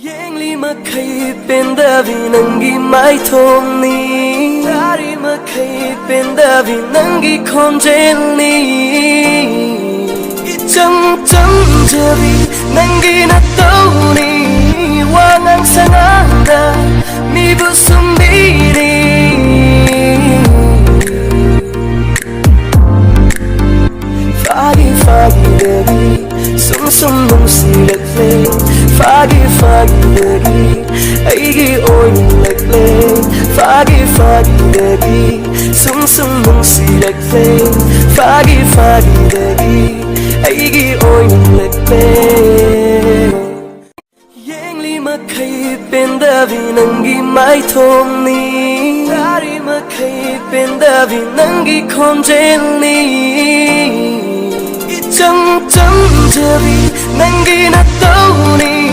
Yengli makai pendavi nangi mai thomni Dari makai pendavi nangi khomjelni Ichang chang javi nangi na tauni Wangang sanganda mi bu sumbiri Fagi fagi dari sum sum nung silakle Fagi fagi dari aigi oi lakle Fagi fagi dari sum sum nung silakle Fagi fagi dari aigi oi lakle Yengli makai pendavi nangi mai thomni Dari makai pendavi nangi khomjelni Ichang chang javi nangi na tauni